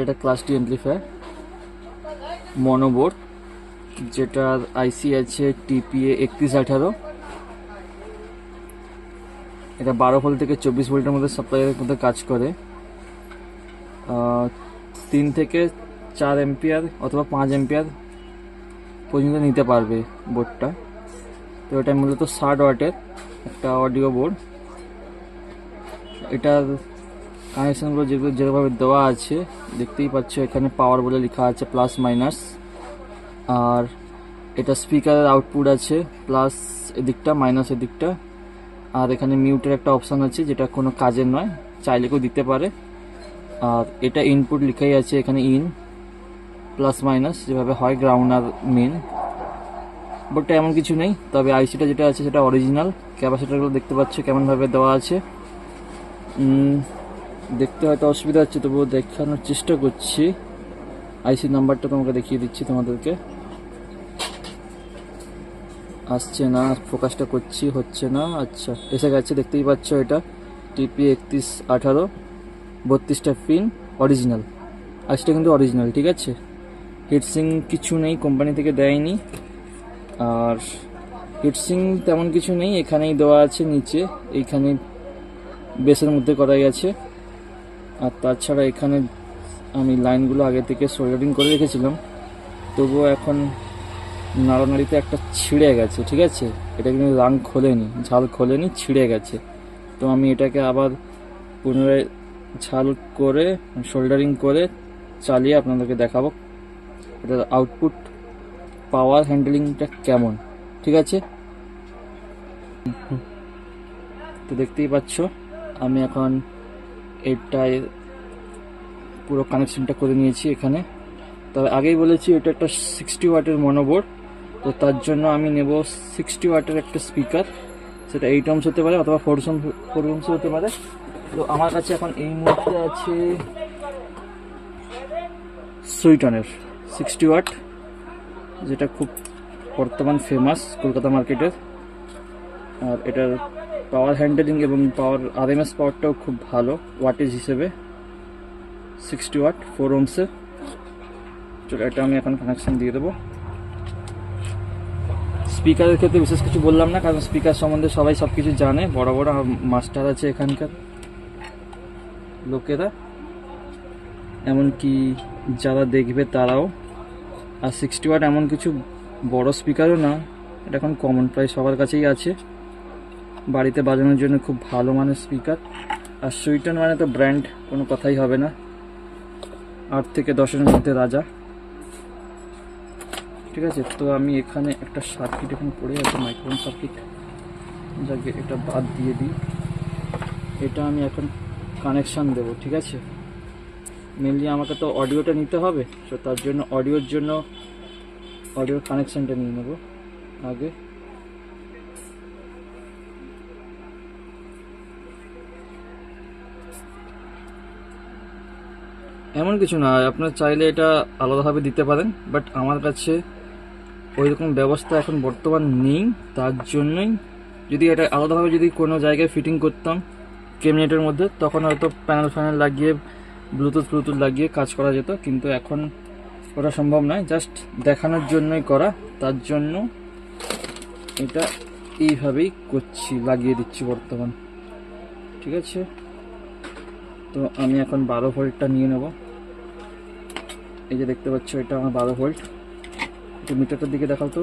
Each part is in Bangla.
এটা ক্লাস ডি অ্যাম্পলিফায়ার মনোবোর্ড, যেটার আইসি আছে টিপিএ 3118। এটা 12 ভোল্ট থেকে 24 ভোল্টের মধ্যে সাপ্লাইয়ের মধ্যে কাজ করে। 3 থেকে 4 এম্পিয়ার অথবা 5 এম্পিয়ার পর্যন্ত নিতে পারবে বোর্ডটা। তো এটা মূলত 60 ওয়াটের একটা অডিও বোর্ড। এটার কানেকশনগুলো যেভাবে দেওয়া আছে দেখতেই পাচ্ছ, এখানে পাওয়ার বলে লেখা আছে প্লাস মাইনাস। আর এটা স্পিকারের আউটপুট আছে প্লাস এদিকটা, মাইনাস এদিকটা। আর এখানে মিউটের একটা অপশান আছে, যেটা কোনো কাজের নয়, চাইলে কেউ দিতে পারে। আর এটা ইনপুট লেখাই আছে এখানে, ইন প্লাস মাইনাস যেভাবে হয় গ্রাউন্ড আর মেন। বোর্ডটা এমন কিছু নেই, তবে আইসিটা যেটা আছে সেটা অরিজিনাল। ক্যাপাসিটারগুলো দেখতে পাচ্ছ কেমনভাবে দেওয়া আছে। দেখতে হয়তো অসুবিধা হচ্ছে, তবুও দেখানোর চেষ্টা করছি। আইসি নাম্বারটা তোমাকে দেখিয়ে দিচ্ছি তোমাদেরকে। আসছে না, ফোকাসটা করছি, হচ্ছে না। আচ্ছা, এসে গেছে, দেখতেই পাচ্ছ। এটা টিপি 3118, 32টা পিন, অরিজিনাল। আইসিটা কিন্তু অরিজিনাল, ঠিক আছে। হিটসিং কিছু নেই, কোম্পানি থেকে দেয়নি। আর হিটসিং তেমন কিছু নেই, এখানেই দেওয়া আছে নিচে, এইখানে বেসের মধ্যে করা গেছে। আর তাছাড়া এখানে আমি লাইনগুলো আগে থেকে সোল্ডারিং করে রেখেছিলাম, তবুও এখন নাড়ানাড়িতে একটা ছিঁড়ে গেছে, ঠিক আছে। এটা কিন্তু রাং খোলেনি, ঝাল খোলেনি, ছিঁড়ে গেছে। তো আমি এটাকে আবার পুনরায় ঝাল করে সোল্ডারিং করে চালিয়ে আপনাদেরকে দেখাবো এটার আউটপুট পাওয়ার হ্যান্ডেলিংটা কেমন, ঠিক আছে। তো দেখতেই পাচ্ছ আমি এখন এটায় পুরো কানেকশনটা করে নিয়েছি এখানে। তবে আগেই বলেছি এটা একটা 60 ওয়াটের মনোবোর্ড, তো তার জন্য আমি নেব 60 ওয়াটের একটা স্পিকার। সেটা 8 ohms হতে পারে অথবা 4 ohms হতে পারে। তো আমার কাছে এখন এই মুহূর্তে আছে সুইটনের 60 ওয়াট, যেটা খুব বর্তমান ফেমাস কলকাতা মার্কেটের। আর এটার পাওয়ার হ্যান্ডেলিং এবং পাওয়ার আরএমএস পাওয়ারটাও খুব ভালো ওয়াটেজ হিসেবে। 60 ওয়াট 4 ohms-এর। চলো, এটা আমি এখন কানেকশন দিয়ে দেবো। স্পিকারের ক্ষেত্রে বিশেষ কিছু বললাম না, কারণ স্পিকার সম্বন্ধে সবাই সব কিছু জানে, বড় বড় মাস্টার আছে এখানকার লোকেরা, এমনকি যারা দেখবে তারাও। আর 60 ওয়াট এমন কিছু বড় স্পিকারও না, এটা এখন কমন, প্রায় সবার কাছেই আছে, বাড়িতে বাজানোর জন্য খুব ভালো মানের স্পিকার। আর সুইটন মানে তো ব্র্যান্ড, কোনো কথাই হবে না, 8 থেকে 10-এর মধ্যে রাজা, ঠিক আছে। তো আমি এখানে একটা সার্কিট এখন পড়ে আছে, মাইক্রোফোন সার্কিট, যাকে এটা বাদ দিয়ে দিই। এটা আমি এখন কানেকশান দেবো, ঠিক আছে। মেনলি আমাকে তো অডিওটা নিতে হবে, তো তার জন্য অডিওর কানেকশানটা নিয়ে নেব আগে। এমন কিছু না, আপনার চাইলে এটা আলাদাভাবে দিতে পারেন, বাট আমার কাছে ওই রকম ব্যবস্থা এখন বর্তমান নেই। তার জন্যই যদি এটা আলাদাভাবে যদি কোনো জায়গায় ফিটিং করতাম ক্যাবিনেটের মধ্যে, তখন হয়তো প্যানেল লাগিয়ে ব্লুটুথ লাগিয়ে কাজ করা যেত, কিন্তু এখন ওটা সম্ভব নয়। জাস্ট দেখানোর জন্যই করা, তার জন্য এটা এইভাবেই করছি, লাগিয়ে দিচ্ছি বর্তমান, ঠিক আছে। তো আমি এখন 12 ভোল্টটা নিয়ে নেব। এই যে দেখতে পাচ্ছ, এটা আমার 12 ভোল্ট। একটু মিটারটার দিকে দেখাও তো।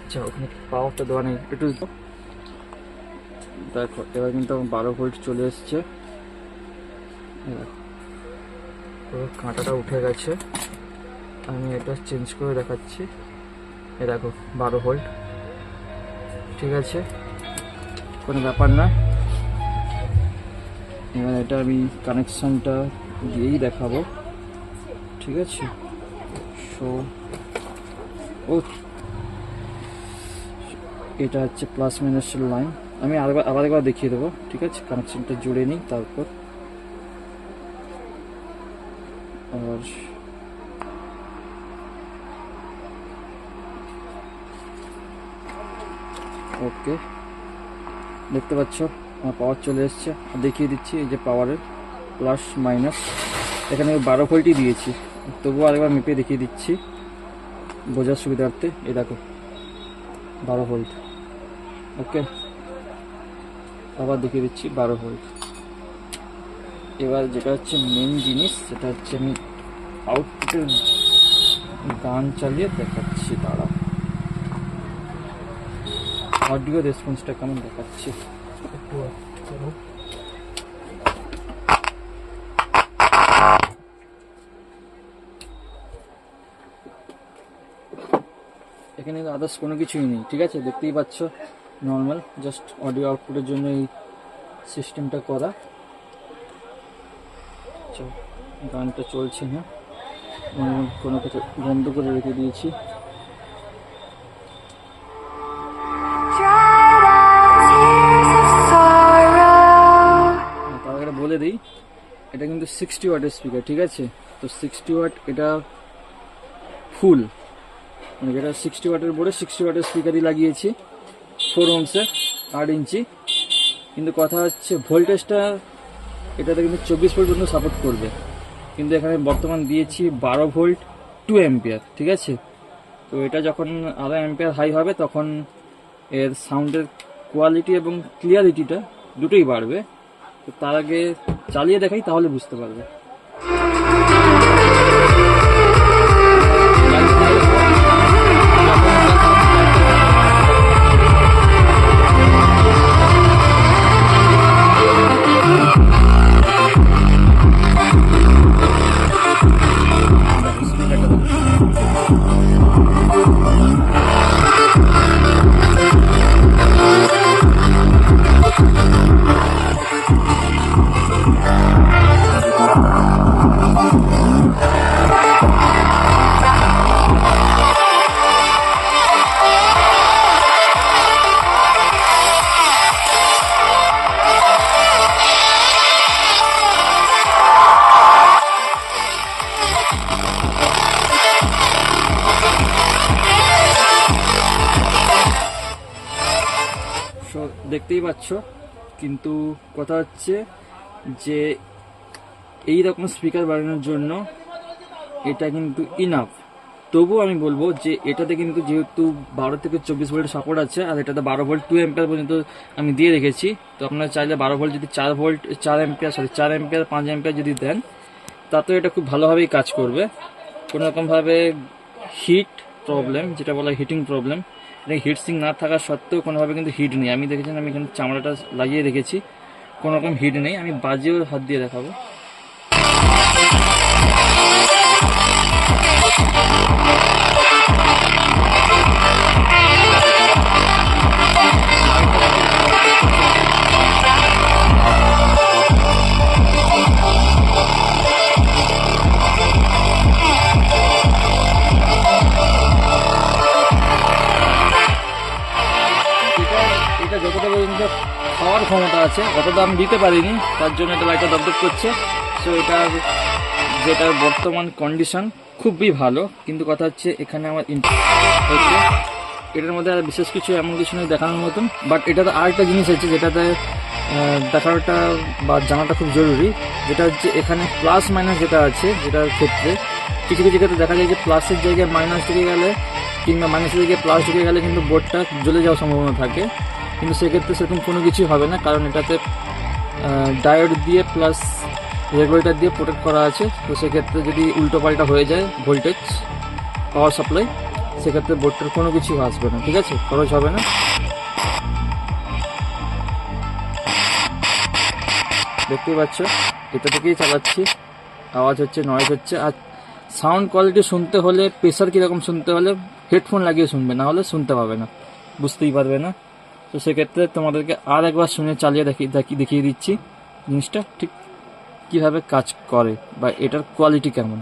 আচ্ছা, ওখানে পাওয়ারটা দেওয়া নেই, একটু দেখো। এবার কিন্তু আমার 12 ভোল্ট চলে এসছে, পুরো কাঁটাটা উঠে গেছে। আমি এটা চেঞ্জ করে দেখাচ্ছি। এ দেখো 12 ভোল্ট, ঠিক আছে, কোনো ব্যাপার না। এবার এটা আমি কানেকশানটা দিয়েই দেখাবো, ঠিক আছে। সো ও, এটা হচ্ছে প্লাস মাইনাসের লাইন। আমি আবার একবার দেখিয়ে দেবো, ঠিক আছে। কানেকশানটা জুড়ে নিই তারপর। আর ওকে, দেখতে পাচ্ছ আমার পাওয়ার চলে এসছে, দেখিয়ে দিচ্ছি এই যে পাওয়ারের প্লাস মাইনাস, এখানে 12 ভোল্টই দিয়েছি, তবুও আরেকবার মেপে দেখিয়ে দিচ্ছি বোঝার সুবিধার্থে। এই দেখো 12 ভোল্ট, ওকে আবার দেখিয়ে দিচ্ছি 12 ভোল্ট। এবার যেটা হচ্ছে মেন জিনিস, সেটা হচ্ছে আমি আউটপুটের গান চালিয়ে দেখাচ্ছি, দাঁড়া অডিও রেসপন্সটা কেমন দেখাচ্ছি একটু করো। এখানে আদার্স কোনো কিছুই নেই, ঠিক আছে, দেখতেই পাচ্ছ নর্মাল জাস্ট অডিও আউটপুটের জন্য এই সিস্টেমটা করা। গানটা চলছে না, কোনো কিছু বন্ধ করে রেখে দিয়েছি। তার আগে বলে দিই এটা কিন্তু 60 ওয়াটের স্পিকার, ঠিক আছে, তো 60 ওয়াট এটা ফুল, মানে যেটা 60 ওয়াটের বোর্ডে 60 ওয়াটের স্পিকারই লাগিয়েছি 4 ohms-এর 8 ইঞ্চি। কিন্তু কথা হচ্ছে ভোল্টেজটা এটাতে কিন্তু 24 ভোল্ট পর্যন্ত সাপোর্ট করবে, কিন্তু এখানে বর্তমান দিয়েছি 12 ভোল্ট 2 অ্যাম্পিয়ার, ঠিক আছে। তো এটা যখন আরও অ্যাম্পিয়ার হাই হবে তখন এর সাউন্ডের কোয়ালিটি এবং ক্লিয়ারিটিটা দুটোই বাড়বে। তো তার আগে চালিয়ে দেখাই, তাহলে বুঝতে পারবে। দেখতেই পাচ্ছ, কিন্তু কথা হচ্ছে যে এই রকম স্পিকার বানানোর জন্য এটা কিন্তু ইনাফ। তবুও আমি বলবো যে এটাতে কিন্তু যেহেতু 12 থেকে 24 ভোল্ট সাপোর্ট আছে, আর এটাতে 12 ভোল্ট 2 অ্যাম্পিয়ার পর্যন্ত আমি দিয়ে রেখেছি। তো আপনারা চাইলে 12 ভোল্ট যদি 4 অ্যাম্পিয়ার 5 অ্যাম্পিয়ার যদি দেন, তাতেও এটা খুব ভালোভাবেই কাজ করবে। কোনো রকমভাবে হিট প্রবলেম, যেটা বলা হয় হিটিং প্রবলেম, এটা হিট সিং না থাকা সত্ত্বেও কোনোভাবে কিন্তু হিট নেই। আমি দেখেছেন আমি এখানে চামড়াটা লাগিয়ে রেখেছি, কোনো রকম হিট নেই। আমি বাজিয়েও হাত দিয়ে দেখাবো। এটা যতটা পর্যন্ত খাওয়ার ক্ষমতা আছে অতটা আমি দিতে পারিনি, তার জন্য এটা লাইটটা দপদপ করছে। সো এটার যেটার বর্তমান কন্ডিশন খুবই ভালো, কিন্তু কথা হচ্ছে এখানে আমার হচ্ছে এটার মধ্যে আর বিশেষ কিছু এমন কিছু নেই দেখানোর মতন। বাট এটাতে আরেকটা জিনিস আছে যেটাতে দেখানোটা বা জানাটা খুব জরুরি, যেটা হচ্ছে এখানে প্লাস মাইনাস যেটা আছে, যেটার ক্ষেত্রে কিছু কিছু ক্ষেত্রে দেখা যায় যে প্লাসের জায়গায় মাইনাস ঢুকে গেলে কিংবা মাইনাসের জায়গায় প্লাস ঢুকে গেলে কিন্তু বোর্ডটা জ্বলে যাওয়ার সম্ভাবনা থাকে। কিন্তু সেক্ষেত্রে সেরকম কোনো কিছুই হবে না, কারণ এটাতে ডায়োড দিয়ে প্লাস রেগুলেটর দিয়ে প্রোটেক্ট করা আছে। তো সেক্ষেত্রে যদি উল্টো পাল্টা হয়ে যায় ভোল্টেজ পাওয়ার সাপ্লাই, সেক্ষেত্রে বোর্ডটার কোনো কিছু আসবে না, ঠিক আছে, খরচ হবে না। দেখতেই পাচ্ছ এটা থেকেই চালাচ্ছি, আওয়াজ হচ্ছে, নয়েজ হচ্ছে। আর সাউন্ড কোয়ালিটি শুনতে হলে, প্রেসার কীরকম শুনতে হলে হেডফোন লাগিয়ে শুনবে, না হলে শুনতে পাবে না, বুঝতেই পারবে না। তো সেক্ষেত্রে তোমাদেরকে আর একবার শুনে চালিয়ে দেখিয়ে দিচ্ছি জিনিসটা ঠিক কীভাবে কাজ করে বা এটার কোয়ালিটি কেমন।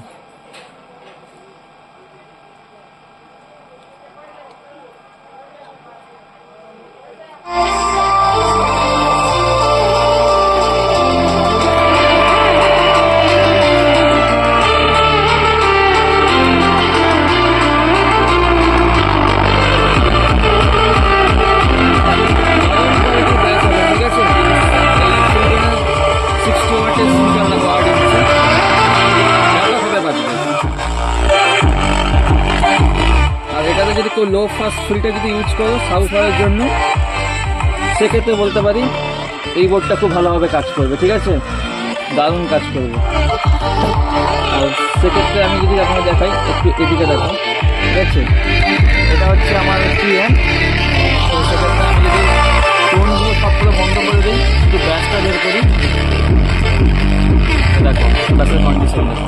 তাহলে যদি কেউ লো ফাস্ট ফিল্টার যদি ইউজ করো সাবউফারের জন্য, সেক্ষেত্রে বলতে পারি এই বোর্ডটা খুব ভালোভাবে কাজ করবে, ঠিক আছে, দারুণ কাজ করবে। আর সেক্ষেত্রে আমি যদি আপনাকে দেখাই, একটু এদিকে দেখো, ঠিক আছে, এটা হচ্ছে আমার T1। তো সেক্ষেত্রে আমি যদি টোনগুলো সবগুলো বন্ধ করে দিই, একটু ব্যাসটা বের করি, দেখো ব্যাসের কন্ডিশন দেখো।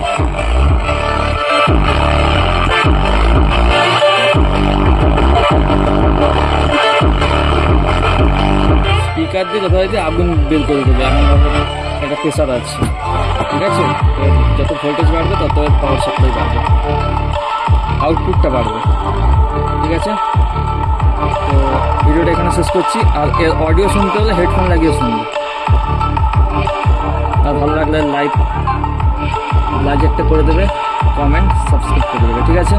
স্পিকার দিয়ে কোথাও যদি আগুন বের করে দেবে, এমনভাবে একটা প্রেশার আছে, ঠিক আছে। যত ভোল্টেজ বাড়বে তত পাওয়ার সাপ্লাই বাড়বে, আউটপুটটা বাড়বে, ঠিক আছে। তো ভিডিওটা এখানে শেষ করছি। আর এর অডিও শুনতে হলে হেডফোন লাগিয়ে শুনবে। আর ভালো লাগলে লাইক একটা করে দেবে, কমেন্ট, সাবস্ক্রাইব করে দেবে, ঠিক আছে।